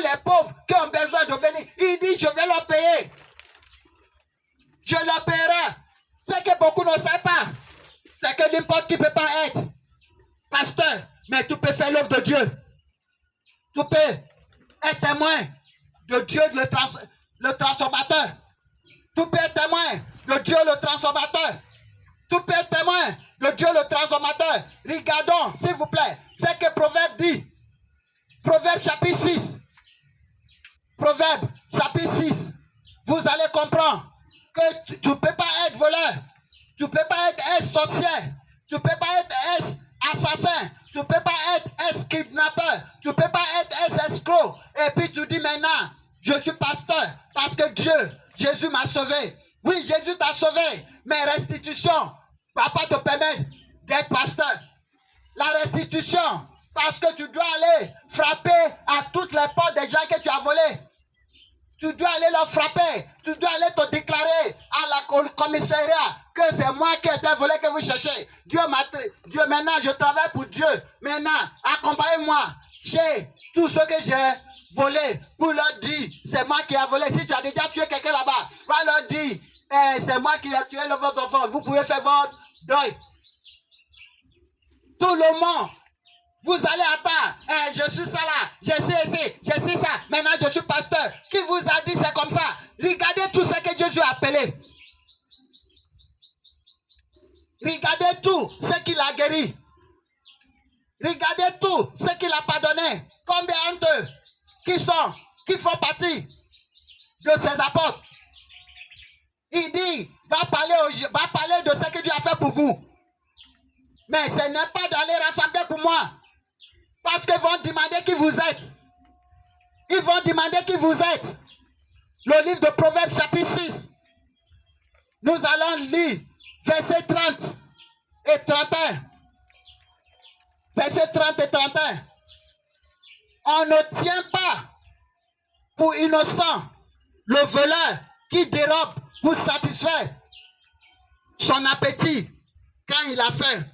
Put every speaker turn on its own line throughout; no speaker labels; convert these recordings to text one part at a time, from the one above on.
les pauvres qui ont besoin de venir. Il dit, je vais leur payer. Je leur paierai. Ce que beaucoup ne savent pas, c'est que n'importe qui ne peut pas être pasteur, mais tu peux faire l'œuvre de Dieu. Tu peux être témoin de Dieu, le transformateur. Tu peux être témoin de Dieu, le transformateur. Tu peux être témoin de Dieu, le transformateur. Regardons, s'il vous plaît, ce que Proverbe dit. Proverbe chapitre 6. Proverbe chapitre 6. Vous allez comprendre que tu ne peux pas être voleur. Tu ne peux pas être sorcier. Tu ne peux pas être assassin. Tu ne peux pas être kidnappeur. Tu ne peux pas être escroc. Et puis tu dis maintenant, je suis pasteur parce que Jésus m'a sauvé. Oui, Jésus t'a sauvé. Mais restitution ne va pas te permettre d'être pasteur. La restitution, parce que tu dois aller frapper à toutes les portes des gens que tu as volés. Tu dois aller leur frapper. Tu dois aller te déclarer à la commissariat que c'est moi qui ai été volé que vous cherchez. Dieu, maintenant, je travaille pour Dieu. Maintenant, accompagnez-moi chez tous ceux que j'ai volés pour leur dire, c'est moi qui ai volé. Si tu as déjà tué quelqu'un là-bas, va leur dire, c'est moi qui ai tué votre enfant. Vous pouvez faire votre deuil. Tout le monde. Vous allez attendre, je suis ça là, je suis ici, je suis ça, maintenant je suis pasteur. Qui vous a dit c'est comme ça? Regardez tout ce que Jésus a appelé. Regardez tout ce qu'il a guéri. Regardez tout ce qu'il a pardonné. Combien d'entre eux qui font partie de ses apôtres? Il dit, va parler de ce que Dieu a fait pour vous. Mais ce n'est pas d'aller rassembler pour moi. Parce qu'ils vont demander qui vous êtes. Ils vont demander qui vous êtes. Le livre de Proverbes chapitre 6. Nous allons lire versets 30 et 31. Versets 30 et 31. On ne tient pas pour innocent le voleur qui dérobe pour satisfaire son appétit quand il a faim.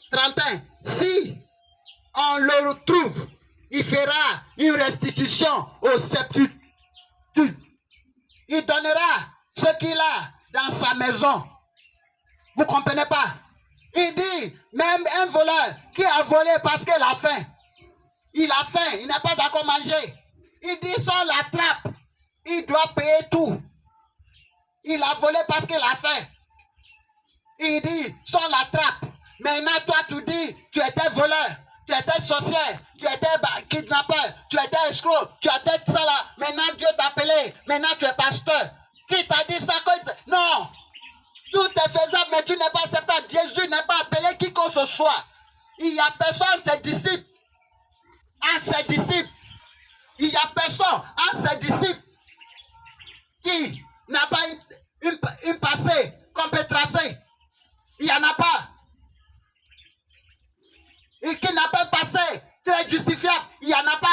31. Si on le retrouve, il fera une restitution au septuple. Il donnera ce qu'il a dans sa maison. Vous ne comprenez pas? Il dit, même un voleur qui a volé parce qu'il a faim. Il a faim, il n'a pas encore mangé. Il dit, sans la trappe, il doit payer tout. Il a volé parce qu'il a faim. Il dit, sans la trappe. Maintenant, toi, tu dis, tu étais voleur. Tu étais sorcière, tu étais kidnappeur, tu étais escroc, tu étais ça là. Maintenant Dieu t'a appelé, maintenant tu es pasteur. Qui t'a dit ça? Non, tout est faisable, mais tu n'es pas acceptable. Jésus n'est pas appelé qui que ce soit. Il n'y a personne, ses disciples. En ses disciples, il n'y a personne, en ses disciples, qui n'a pas une passée qu'on peut tracer. Il n'y en a pas. Et qui n'a pas passé très justifiable, il n'y en a pas.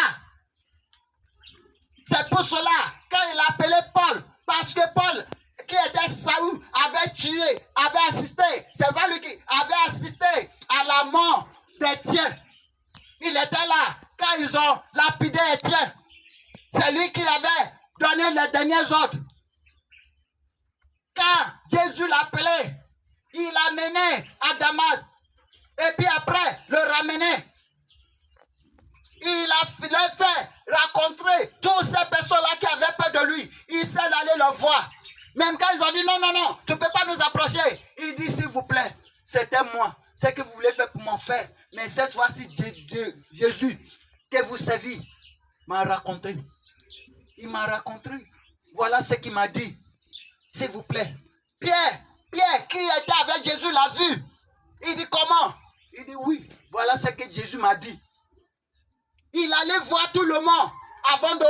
C'est pour cela, quand il a appelé Paul, parce que Paul, qui était Saül, avait tué, avait assisté, c'est pas lui qui avait assisté à la mort d'Étienne. Il était là, quand ils ont lapidé Étienne. C'est lui qui avait donné les derniers ordres. Quand Jésus l'appelait, il l'a mené à Damas. Et puis après, le ramener. Il a fait rencontrer toutes ces personnes-là qui avaient peur de lui. Il s'est allé leur voir. Même quand ils ont dit non, non, non, tu ne peux pas nous approcher. Il dit s'il vous plaît, c'était moi. C'est ce que vous voulez faire pour mon frère. Mais cette fois-ci, Jésus, que vous servez, m'a raconté. Il m'a raconté. Voilà ce qu'il m'a dit. S'il vous plaît. Pierre, qui était avec Jésus, l'a vu. Il dit comment? Il dit oui, voilà ce que Jésus m'a dit. Il allait voir tout le monde avant de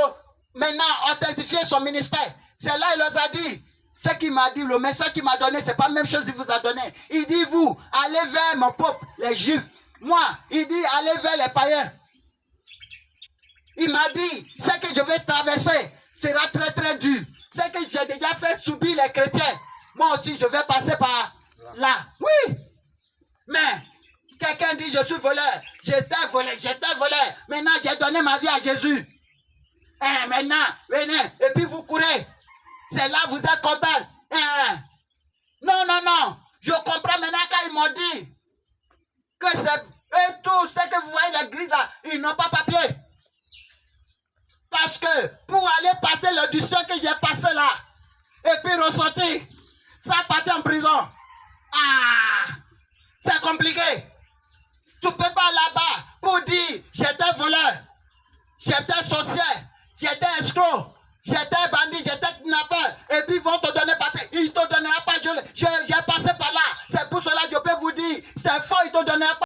maintenant authentifier son ministère. C'est là il leur a dit, ce qu'il m'a dit, le message qu'il m'a donné, c'est pas la même chose qu'il vous a donné. Il dit vous, allez vers mon peuple, les juifs. Moi, il dit allez vers les païens. Il m'a dit, ce que je vais traverser sera très très dur. Ce que j'ai déjà fait subir les chrétiens, moi aussi je vais passer par là. Oui, mais quelqu'un dit je suis voleur, j'étais voleur. Maintenant j'ai donné ma vie à Jésus. Maintenant, venez, et puis vous courez. C'est là vous êtes content. Non. Je comprends maintenant quand ils m'ont dit que c'est... Et tout ce que vous voyez, l'église là, ils n'ont pas papier. Parce que pour aller passer l'audition que j'ai passé là, et puis ressortir, ça partir en prison. C'est compliqué. Tu ne peux pas là-bas pour dire j'étais voleur, j'étais sorcier, j'étais escroc, j'étais bandit, j'étais kidnappeur, et puis ils vont te donner papier. Ils ne te donneront pas. J'ai passé par là. C'est pour cela que je peux vous dire, c'est faux, ils ne te donneront pas.